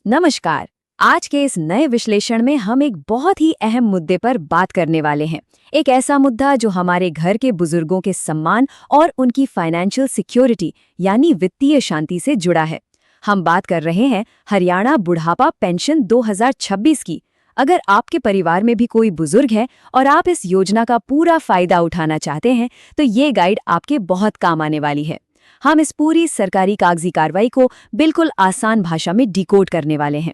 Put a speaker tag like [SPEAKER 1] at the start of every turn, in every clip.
[SPEAKER 1] नमस्कार। आज के इस नए विश्लेषण में हम एक बहुत ही अहम मुद्दे पर बात करने वाले हैं। एक ऐसा मुद्दा जो हमारे घर के बुजुर्गों के सम्मान और उनकी फाइनेंशियल सिक्योरिटी यानी वित्तीय शांति से जुड़ा है। हम बात कर रहे हैं हरियाणा बुढ़ापा पेंशन 2026 की। अगर आपके परिवार में भी कोई बुजुर्ग है और आप इस योजना का पूरा फायदा उठाना चाहते हैं तो ये गाइड आपके बहुत काम आने वाली है। हम इस पूरी सरकारी कागजी कार्रवाई को बिल्कुल आसान भाषा में डिकोड करने वाले हैं।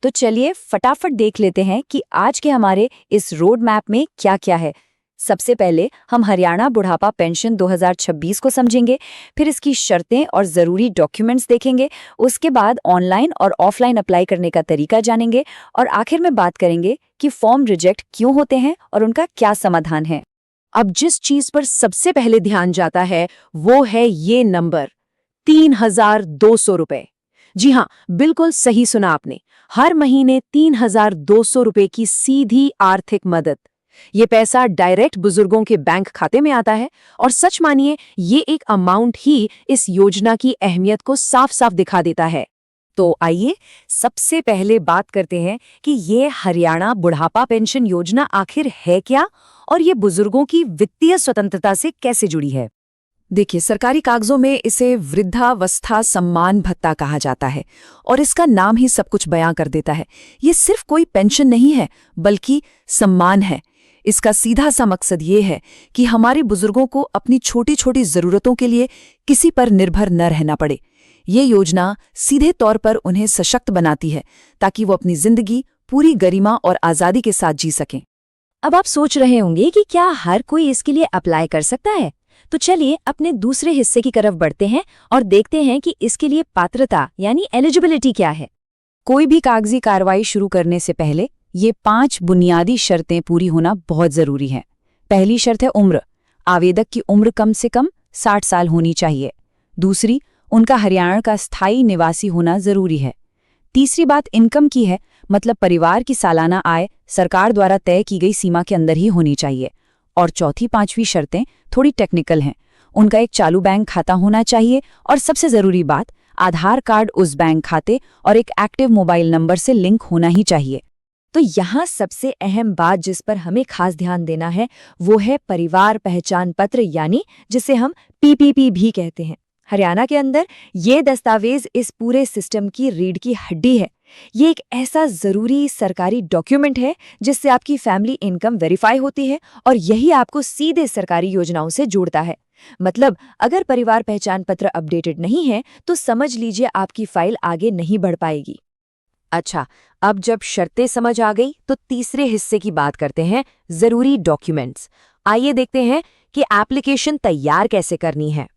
[SPEAKER 1] तो चलिए फटाफट देख लेते हैं कि आज के हमारे इस रोड मैप में क्या क्या है। सबसे पहले हम हरियाणा बुढ़ापा पेंशन 2026 को समझेंगे, फिर इसकी शर्तें और ज़रूरी डॉक्यूमेंट्स देखेंगे, उसके बाद ऑनलाइन और ऑफलाइन अप्लाई करने का तरीका जानेंगे और आखिर में बात करेंगे कि फॉर्म रिजेक्ट क्यों होते हैं और उनका क्या समाधान है। अब जिस चीज पर सबसे पहले ध्यान जाता है वो है ये नंबर 3,200 रुपए। जी हाँ, बिल्कुल सही सुना आपने। हर महीने 3,200 रुपए की सीधी आर्थिक मदद। ये पैसा डायरेक्ट बुजुर्गों के बैंक खाते में आता है और सच मानिए ये एक अमाउंट ही इस योजना की अहमियत को साफ साफ दिखा देता है। तो आइए सबसे पहले बात करते हैं कि ये हरियाणा बुढ़ापा पेंशन योजना आखिर है क्या और ये बुजुर्गों की वित्तीय स्वतंत्रता से कैसे जुड़ी है। देखिए, सरकारी कागजों में इसे वृद्धावस्था सम्मान भत्ता कहा जाता है और इसका नाम ही सब कुछ बयां कर देता है। ये सिर्फ कोई पेंशन नहीं है बल्कि सम्मान है। इसका सीधा सा मकसद ये है कि हमारे बुजुर्गों को अपनी छोटी छोटी जरूरतों के लिए किसी पर निर्भर न रहना पड़े। ये योजना सीधे तौर पर उन्हें सशक्त बनाती है ताकि वो अपनी जिंदगी पूरी गरिमा और आज़ादी के साथ जी सकें। अब आप सोच रहे होंगे कि क्या हर कोई इसके लिए अप्लाई कर सकता है? तो चलिए अपने दूसरे हिस्से की तरफ बढ़ते हैं और देखते हैं कि इसके लिए पात्रता यानी एलिजिबिलिटी क्या है। कोई भी कागजी कार्रवाई शुरू करने से पहले ये 5 बुनियादी शर्तें पूरी होना बहुत जरूरी है। पहली शर्त है उम्र। आवेदक की उम्र कम से कम 60 साल होनी चाहिए। दूसरी, उनका हरियाणा का स्थायी निवासी होना जरूरी है। तीसरी बात इनकम की है, मतलब परिवार की सालाना आय सरकार द्वारा तय की गई सीमा के अंदर ही होनी चाहिए। और चौथी पांचवी शर्तें थोड़ी टेक्निकल हैं। उनका एक चालू बैंक खाता होना चाहिए और सबसे जरूरी बात, आधार कार्ड उस बैंक खाते और एक एक्टिव मोबाइल नंबर से लिंक होना ही चाहिए। तो यहाँ सबसे अहम बात जिस पर हमें खास ध्यान देना है वो है परिवार पहचान पत्र, यानी जिसे हम पीपीपी भी कहते हैं। हरियाणा के अंदर ये दस्तावेज इस पूरे सिस्टम की रीढ़ की हड्डी है। ये एक ऐसा जरूरी सरकारी डॉक्यूमेंट है जिससे आपकी फैमिली इनकम वेरीफाई होती है और यही आपको सीधे सरकारी योजनाओं से जोड़ता है। मतलब अगर परिवार पहचान पत्र अपडेटेड नहीं है तो समझ लीजिए आपकी फाइल आगे नहीं बढ़ पाएगी। अच्छा, अब जब शर्तें समझ आ गई तो तीसरे हिस्से की बात करते हैं, जरूरी डॉक्यूमेंट्स। आइए देखते हैं कि एप्लीकेशन तैयार कैसे करनी है।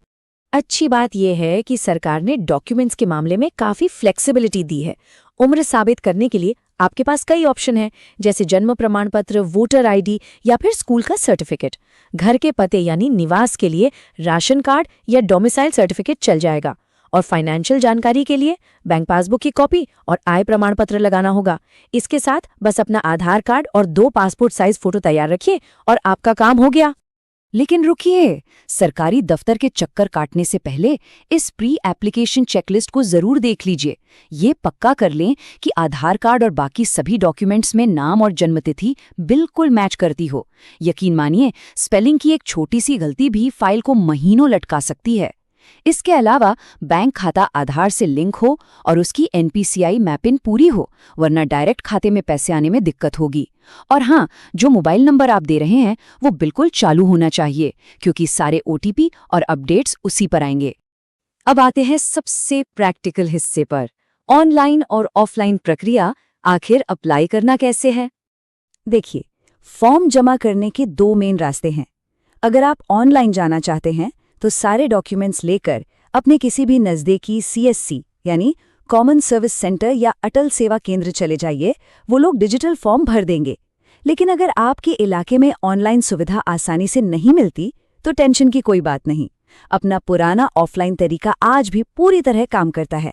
[SPEAKER 1] अच्छी बात यह है कि सरकार ने डॉक्यूमेंट्स के मामले में काफी फ्लेक्सिबिलिटी दी है। उम्र साबित करने के लिए आपके पास कई ऑप्शन हैं, जैसे जन्म प्रमाण पत्र, वोटर आईडी या फिर स्कूल का सर्टिफिकेट। घर के पते यानी निवास के लिए राशन कार्ड या डोमिसाइल सर्टिफिकेट चल जाएगा और फाइनेंशियल जानकारी के लिए बैंक पासबुक की कॉपी और आय प्रमाण पत्र लगाना होगा। इसके साथ बस अपना आधार कार्ड और 2 पासपोर्ट साइज फोटो तैयार रखिए और आपका काम हो गया। लेकिन रुकिए, सरकारी दफ्तर के चक्कर काटने से पहले इस प्री एप्लीकेशन चेकलिस्ट को जरूर देख लीजिए। ये पक्का कर लें कि आधार कार्ड और बाकी सभी डॉक्यूमेंट्स में नाम और जन्मतिथि बिल्कुल मैच करती हो। यकीन मानिए, स्पेलिंग की एक छोटी सी गलती भी फाइल को महीनों लटका सकती है। इसके अलावा बैंक खाता आधार से लिंक हो और उसकी एनपीसीआई मैपिंग पूरी हो, वरना डायरेक्ट खाते में पैसे आने में दिक्कत होगी। और हाँ, जो मोबाइल नंबर आप दे रहे हैं वो बिल्कुल चालू होना चाहिए, क्योंकि सारे ओटीपी और अपडेट्स उसी पर आएंगे। अब आते हैं सबसे प्रैक्टिकल हिस्से पर, ऑनलाइन और ऑफलाइन प्रक्रिया। आखिर अप्लाई करना कैसे है? देखिए, फॉर्म जमा करने के 2 मेन रास्ते हैं। अगर आप ऑनलाइन जाना चाहते हैं तो सारे डॉक्यूमेंट्स लेकर अपने किसी भी नज़दीकी सीएससी यानी कॉमन सर्विस सेंटर या अटल सेवा केंद्र चले जाइए, वो लोग डिजिटल फॉर्म भर देंगे। लेकिन अगर आपके इलाके में ऑनलाइन सुविधा आसानी से नहीं मिलती तो टेंशन की कोई बात नहीं। अपना पुराना ऑफलाइन तरीका आज भी पूरी तरह काम करता है।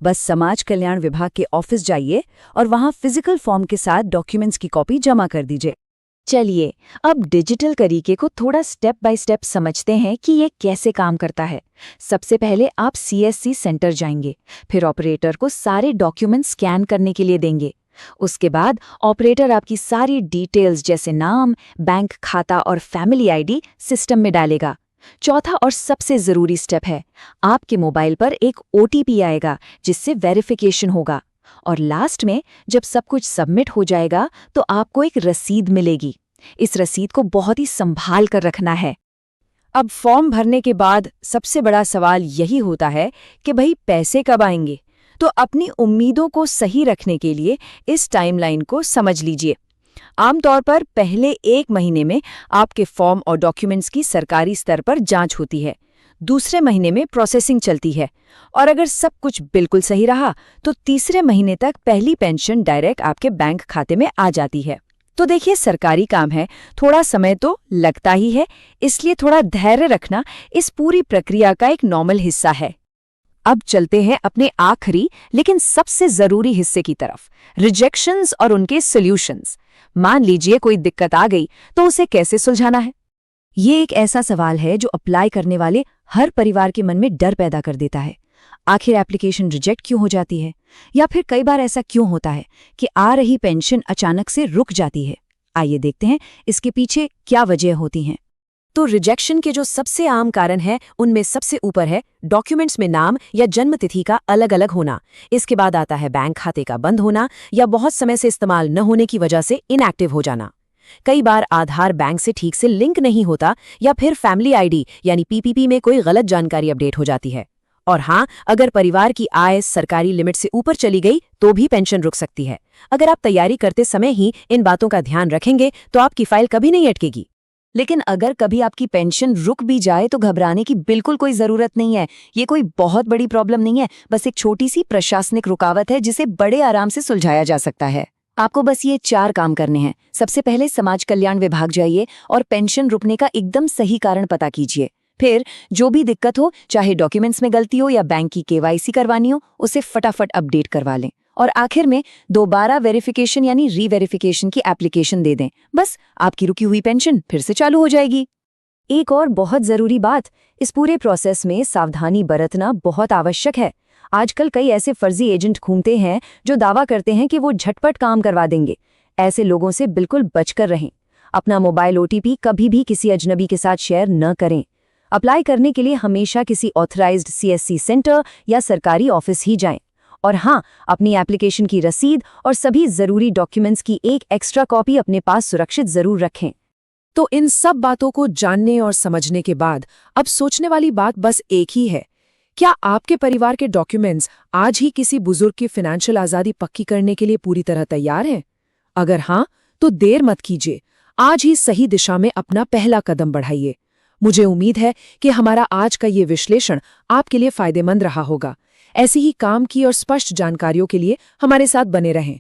[SPEAKER 1] बस समाज कल्याण विभाग के ऑफिस जाइए और वहां फिजिकल फॉर्म के साथ डॉक्यूमेंट्स की कॉपी जमा कर दीजिए। चलिए अब डिजिटल तरीके को थोड़ा स्टेप बाय स्टेप समझते हैं कि ये कैसे काम करता है। सबसे पहले आप सीएससी सेंटर जाएंगे, फिर ऑपरेटर को सारे डॉक्यूमेंट स्कैन करने के लिए देंगे। उसके बाद ऑपरेटर आपकी सारी डिटेल्स जैसे नाम, बैंक खाता और फैमिली आईडी सिस्टम में डालेगा। चौथा और सबसे जरूरी स्टेप है, आपके मोबाइल पर एक ओटीपी आएगा जिससे वेरिफिकेशन होगा। और लास्ट में जब सब कुछ सबमिट हो जाएगा तो आपको एक रसीद मिलेगी। इस रसीद को बहुत ही संभाल कर रखना है। अब फॉर्म भरने के बाद सबसे बड़ा सवाल यही होता है कि भाई पैसे कब आएंगे। तो अपनी उम्मीदों को सही रखने के लिए इस टाइमलाइन को समझ लीजिए। आमतौर पर पहले 1 महीने में आपके फॉर्म और डॉक्यूमेंट्स की सरकारी स्तर पर जांच होती है। दूसरे महीने में प्रोसेसिंग चलती है और अगर सब कुछ बिल्कुल सही रहा तो तीसरे महीने तक पहली पेंशन डायरेक्ट आपके बैंक खाते में आ जाती है। तो देखिए, सरकारी काम है, थोड़ा समय तो लगता ही है, इसलिए थोड़ा धैर्य रखना इस पूरी प्रक्रिया का एक नॉर्मल हिस्सा है। अब चलते हैं अपने आखिरी लेकिन सबसे जरूरी हिस्से की तरफ, रिजेक्शंस और उनके सॉल्यूशंस। मान लीजिए कोई दिक्कत आ गई तो उसे कैसे सुलझाना है। ये एक ऐसा सवाल है जो अप्लाई करने वाले हर परिवार के मन में डर पैदा कर देता है। आखिर एप्लीकेशन रिजेक्ट क्यों हो जाती है, या फिर कई बार ऐसा क्यों होता है कि आ रही पेंशन अचानक से रुक जाती है। आइए देखते हैं इसके पीछे क्या वजह होती हैं। तो रिजेक्शन के जो सबसे आम कारण है उनमें सबसे ऊपर है डॉक्यूमेंट्स में नाम या जन्म तिथि का अलग अलग होना। इसके बाद आता है बैंक खाते का बंद होना या बहुत समय से इस्तेमाल न होने की वजह से इनएक्टिव हो जाना। कई बार आधार बैंक से ठीक से लिंक नहीं होता या फिर फैमिली आईडी यानी पीपीपी में कोई गलत जानकारी अपडेट हो जाती है। और हाँ, अगर परिवार की आय सरकारी लिमिट से ऊपर चली गई तो भी पेंशन रुक सकती है। अगर आप तैयारी करते समय ही इन बातों का ध्यान रखेंगे तो आपकी फाइल कभी नहीं अटकेगी। लेकिन अगर कभी आपकी पेंशन रुक भी जाए तो घबराने की बिल्कुल कोई जरूरत नहीं है। ये कोई बहुत बड़ी प्रॉब्लम नहीं है, बस एक छोटी सी प्रशासनिक रुकावट है जिसे बड़े आराम से सुलझाया जा सकता है। आपको बस ये 4 काम करने हैं। सबसे पहले समाज कल्याण विभाग जाइए और पेंशन रुकने का एकदम सही कारण पता कीजिए। फिर जो भी दिक्कत हो, चाहे डॉक्यूमेंट्स में गलती हो या बैंक की केवाईसी करवानी हो, उसे फटाफट अपडेट करवा लें। और आखिर में दोबारा वेरिफिकेशन यानी रीवेरिफिकेशन की एप्लीकेशन दे दें। बस आपकी रुकी हुई पेंशन फिर से चालू हो जाएगी। एक और बहुत जरूरी बात, इस पूरे प्रोसेस में सावधानी बरतना बहुत आवश्यक है। आजकल कई ऐसे फर्जी एजेंट घूमते हैं जो दावा करते हैं कि वो झटपट काम करवा देंगे। ऐसे लोगों से बिल्कुल बचकर रहें। अपना मोबाइल ओटीपी कभी भी किसी अजनबी के साथ शेयर न करें। अप्लाई करने के लिए हमेशा किसी ऑथराइज्ड सीएससी सेंटर या सरकारी ऑफिस ही जाएं। और हाँ, अपनी एप्लीकेशन की रसीद और सभी जरूरी डॉक्यूमेंट्स की एक एक्स्ट्रा कॉपी अपने पास सुरक्षित जरूर रखें।
[SPEAKER 2] तो इन सब बातों को जानने और समझने के बाद अब सोचने वाली बात बस एक ही है, क्या आपके परिवार के डॉक्यूमेंट्स आज ही किसी बुजुर्ग की फाइनेंशियल आज़ादी पक्की करने के लिए पूरी तरह तैयार हैं? अगर हाँ, तो देर मत कीजिए, आज ही सही दिशा में अपना पहला कदम बढ़ाइए। मुझे उम्मीद है कि हमारा आज का ये विश्लेषण आपके लिए फायदेमंद रहा होगा। ऐसी ही काम की और स्पष्ट जानकारियों के लिए हमारे साथ बने रहें।